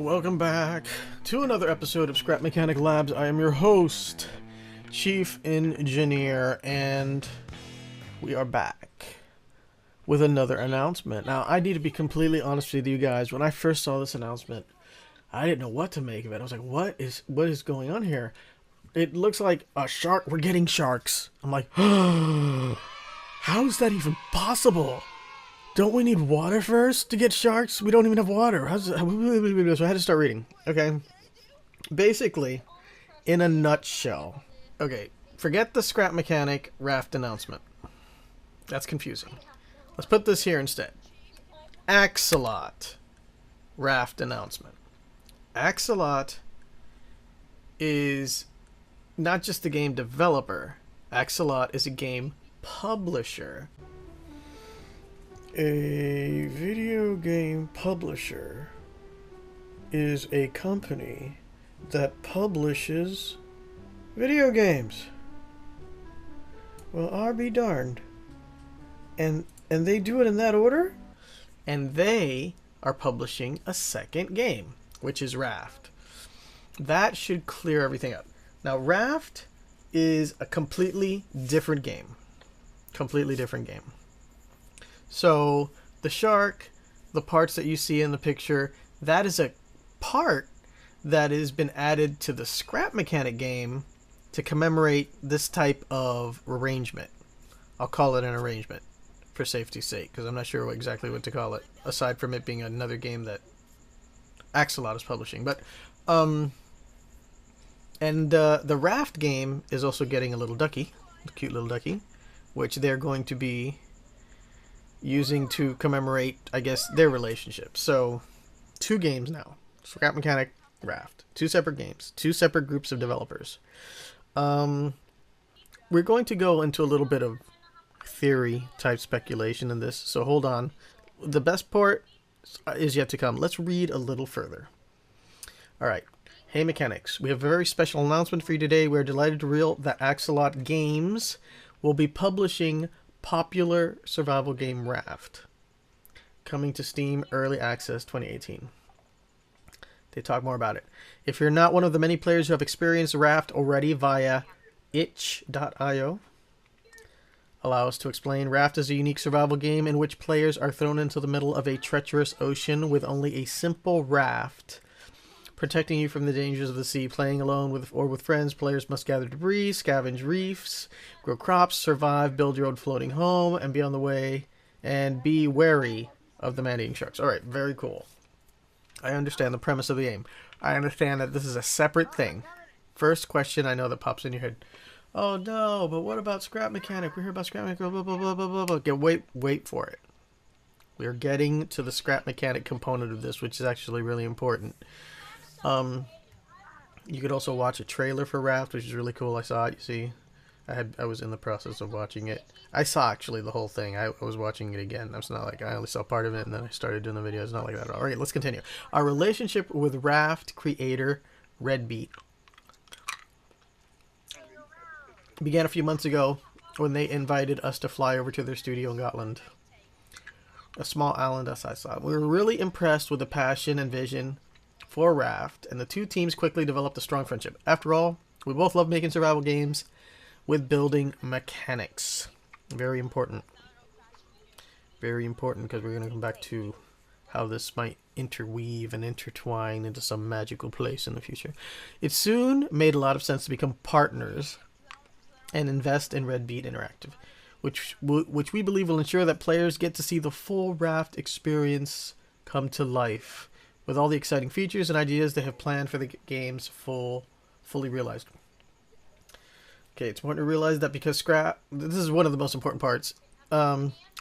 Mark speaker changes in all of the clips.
Speaker 1: Welcome back to another episode of Scrap Mechanic Labs. I am your host, Chief Engineer, and we are back with another announcement. Now, I need to be completely honest with you guys. When I first saw this announcement, I didn't know what to make of it. I was like, what is going on here? It looks like a shark. We're getting sharks. I'm like, how is that even possible? Don't we need water first to get sharks? We don't even have water. So I had to start reading. Okay. Basically, in a nutshell. Okay, forget the Scrap Mechanic Raft announcement. That's confusing. Let's put this here instead. Axolot Raft announcement. Axolot is not just a game developer. Axolot is a game publisher. A video game publisher is a company that publishes video games. Well, I'll be darned. And they do it in that order? And they are publishing a second game, which is Raft. That should clear everything up. Now, Raft is a completely different game. Completely different game. So, the shark, the parts that you see in the picture, that is a part that has been added to the Scrap Mechanic game to commemorate this type of arrangement. I'll call it an arrangement for safety's sake, because I'm not sure exactly what to call it, aside from it being another game that Axolot is publishing. But, the Raft game is also getting a little ducky, a cute little ducky, which they're going to be using to commemorate, I guess, their relationship. So, two games now. Scrap Mechanic, Raft. Two separate games. Two separate groups of developers. We're going to go into a little bit of theory-type speculation in this, so hold on. The best part is yet to come. Let's read a little further. Alright. Hey Mechanics, we have a very special announcement for you today. We're delighted to reveal that Axolot Games will be publishing popular survival game Raft, coming to Steam Early Access 2018. They talk more about it. If you're not one of the many players who have experienced Raft already via itch.io, allow us to explain. Raft is a unique survival game in which players are thrown into the middle of a treacherous ocean with only a simple raft protecting you from the dangers of the sea. Playing alone or with friends, players must gather debris, scavenge reefs, grow crops, survive, build your own floating home, and be on the way, and be wary of the man-eating sharks. Alright, very cool. I understand the premise of the game. I understand that this is a separate thing. First question I know that pops in your head. Oh no, but what about Scrap Mechanic? We heard about Scrap Mechanic, blah, blah, blah, blah, blah, blah. Okay, wait for it. We are getting to the Scrap Mechanic component of this, which is actually really important. You could also watch a trailer for Raft, which is really cool. I saw it. You see, I was in the process of watching it. I saw actually the whole thing. I was watching it again. It's not like I only saw part of it and then I started doing the video. It's not like that at all. All right, let's continue. Our relationship with Raft creator Redbeat began a few months ago when they invited us to fly over to their studio in Gotland, a small island outside Scotland. We were really impressed with the passion and vision for Raft, and the two teams quickly developed a strong friendship. After all, we both love making survival games with building mechanics. Very important. Very important, because we're going to come back to how this might interweave and intertwine into some magical place in the future. It soon made a lot of sense to become partners and invest in Redbeat Interactive, which we believe will ensure that players get to see the full Raft experience come to life, with all the exciting features and ideas they have planned for the game's fully realized. Okay, it's important to realize that because this is one of the most important parts,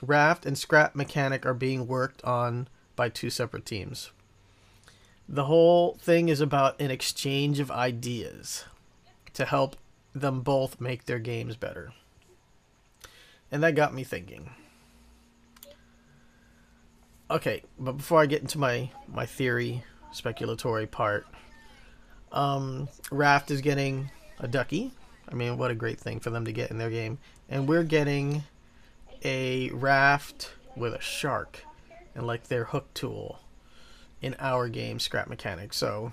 Speaker 1: Raft and Scrap Mechanic are being worked on by two separate teams. The whole thing is about an exchange of ideas to help them both make their games better. And that got me thinking. Okay, but before I get into my theory, speculatory part, Raft is getting a ducky. I mean, what a great thing for them to get in their game. And we're getting a raft with a shark and like their hook tool in our game, Scrap Mechanic. So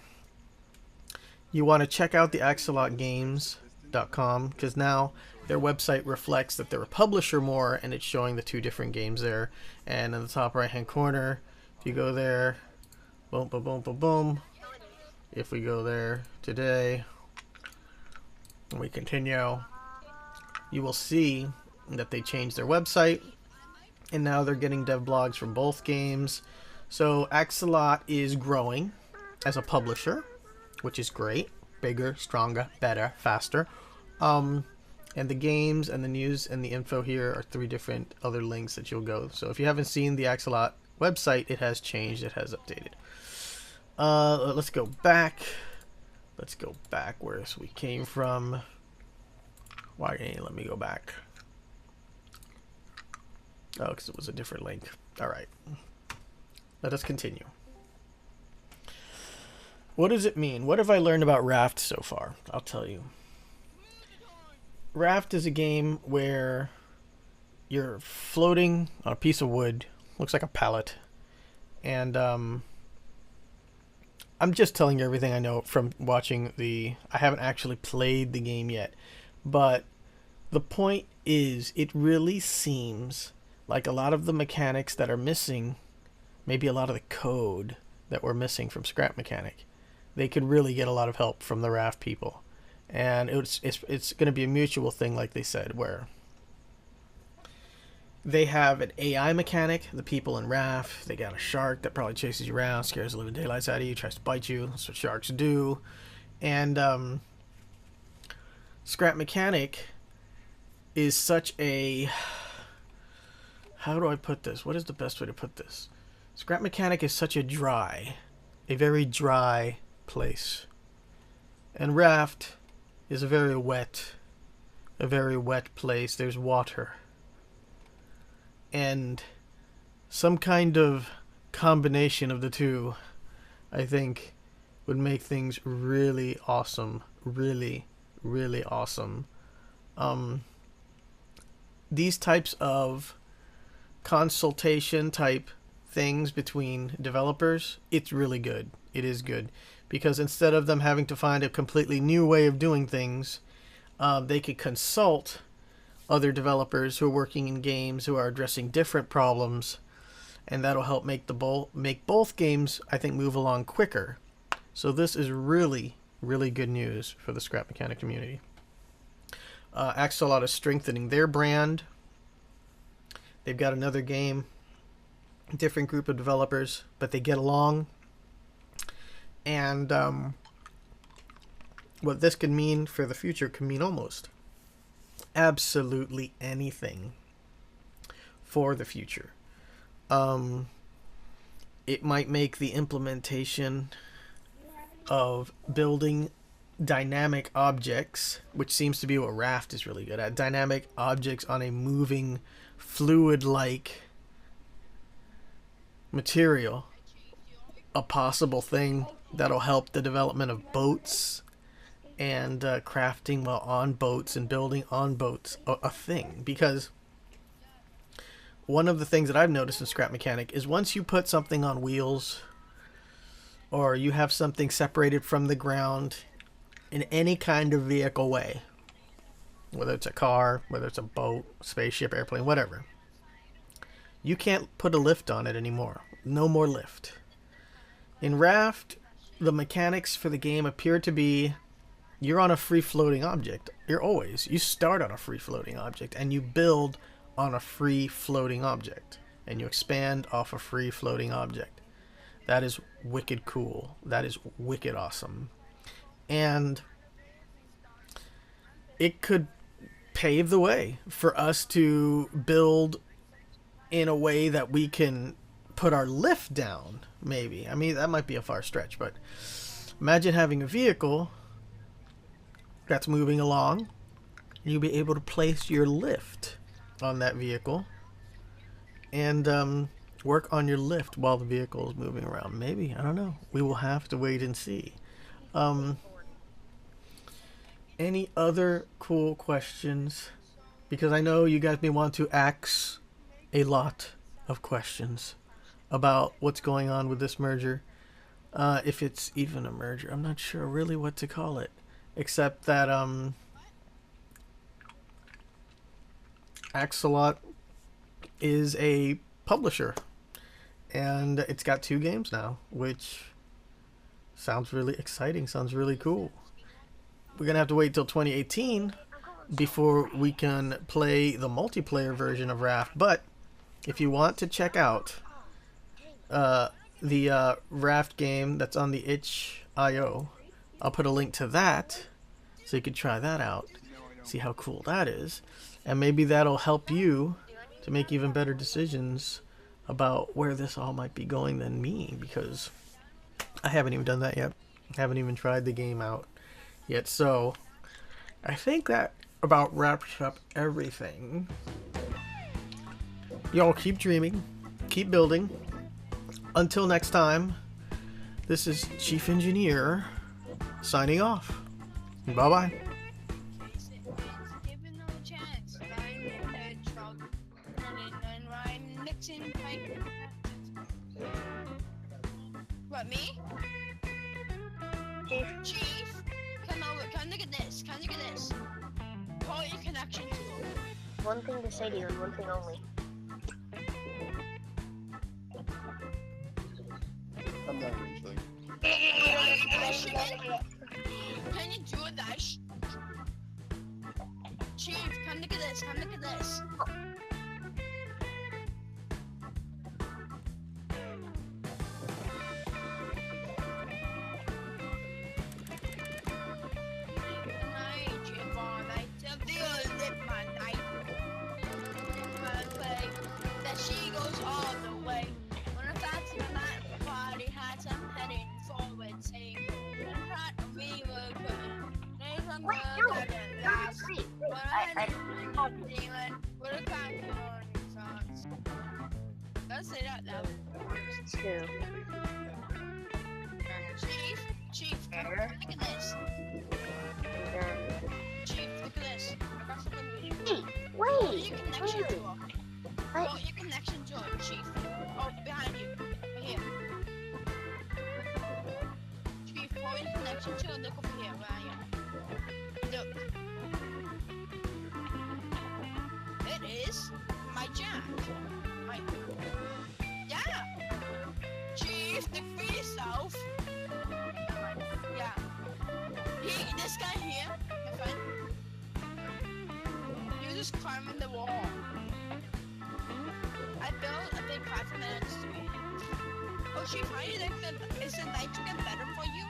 Speaker 1: you want to check out the axolotgames.com, because now their website reflects that they're a publisher more, and it's showing the 2 different games there. And in the top right hand corner, if you go there, boom, boom, boom, boom, boom. If we go there today and we continue, you will see that they changed their website, and now they're getting dev blogs from both games. So Axolot is growing as a publisher, which is great. Bigger, stronger, better, faster. And the games and the news and the info here are 3 different other links that you'll go. So if you haven't seen the Axolot website, it has changed, it has updated. Let's go back. Let's go back where we came from. Why can't you let me go back? Oh, because it was a different link. Alright. Let us continue. What does it mean? What have I learned about Raft so far? I'll tell you. Raft is a game where you're floating on a piece of wood. Looks like a pallet. And I'm just telling you everything I know from watching the... I haven't actually played the game yet. But the point is, it really seems like a lot of the mechanics that are missing, maybe a lot of the code that we're missing from Scrap Mechanic, they could really get a lot of help from the Raft people. And it's going to be a mutual thing, like they said, where they have an AI mechanic, the people in Raft. They got a shark that probably chases you around, scares the living daylights out of you, tries to bite you. That's what sharks do. And Scrap Mechanic is such a... How do I put this? What is the best way to put this? Scrap Mechanic is such a very dry place. And Raft is a very wet place. There's water. And some kind of combination of the 2, I think, would make things really awesome. Really, really awesome. These types of consultation type things between developers, it's really good. It is good. Because instead of them having to find a completely new way of doing things, they could consult other developers who are working in games who are addressing different problems, and that'll help make both games, I think, move along quicker. So this is really, really good news for the Scrap Mechanic community. Axolot is strengthening their brand. They've got another game, different group of developers, but they get along. And what this could mean for the future could mean almost absolutely anything for the future. It might make the implementation of building dynamic objects, which seems to be what Raft is really good at, dynamic objects on a moving fluid-like material, a possible thing that'll help the development of boats and crafting while on boats and building on boats a thing. Because one of the things that I've noticed in Scrap Mechanic is once you put something on wheels, or you have something separated from the ground in any kind of vehicle way, whether it's a car, whether it's a boat, spaceship, airplane, whatever, you can't put a lift on it anymore. No more lift. In Raft, the mechanics for the game appear to be you're on a free-floating object. You start on a free-floating object, and you build on a free-floating object, and you expand off a free-floating object. That is wicked cool. That is wicked awesome. And it could pave the way for us to build in a way that we can put our lift down, maybe. I mean, that might be a far stretch, but imagine having a vehicle that's moving along. You'll be able to place your lift on that vehicle and work on your lift while the vehicle is moving around. Maybe, I don't know. We will have to wait and see. Any other cool questions? Because I know you guys may want to ask a lot of questions about what's going on with this merger. If it's even a merger, I'm not sure really what to call it, except that Axolot is a publisher, and it's got 2 games now, which sounds really exciting. Sounds really cool. We're gonna have to wait till 2018 before we can play the multiplayer version of Raft. But if you want to check out the Raft game that's on the itch.io, I'll put a link to that so you could try that out, see how cool that is, and maybe that'll help you to make even better decisions about where this all might be going than me, because I haven't even done that yet. I haven't even tried the game out yet. So I think that about wraps up everything. Y'all keep dreaming, keep building. Until next time, this is Chief Engineer signing off. Bye-bye.
Speaker 2: What, me? Chief, come over. Come look at this. Come look at this. Call your connection tool.
Speaker 3: One thing to say to you and one thing only.
Speaker 4: I'm not reaching.
Speaker 2: Can you do that? Chief, come look at this. Come look at this. She goes all the way. When I thought to my party hats, I'm heading forward, saying, I'm proud of me, we're good. There's one girl that didn't last. But I didn't dealing with a crack on these songs. Let's say that now.
Speaker 3: Two.
Speaker 2: Chief, come look at this. Chief, look at this. I got something for you.
Speaker 3: Hey,
Speaker 2: Call
Speaker 3: wait!
Speaker 2: your connection to her.
Speaker 3: What?
Speaker 2: Call your connection to her, Chief. Oh, behind you. Right here. Chief, call your connection to her. Look over here. Where are you? Look. It is my jack. Right. Yeah. Chief, look for yourself. Yeah. This guy here, my friend. He was just climbing the wall. I built a big 5 minutes to it. Oh, Chief, how do you think that is the nitrogen better for you?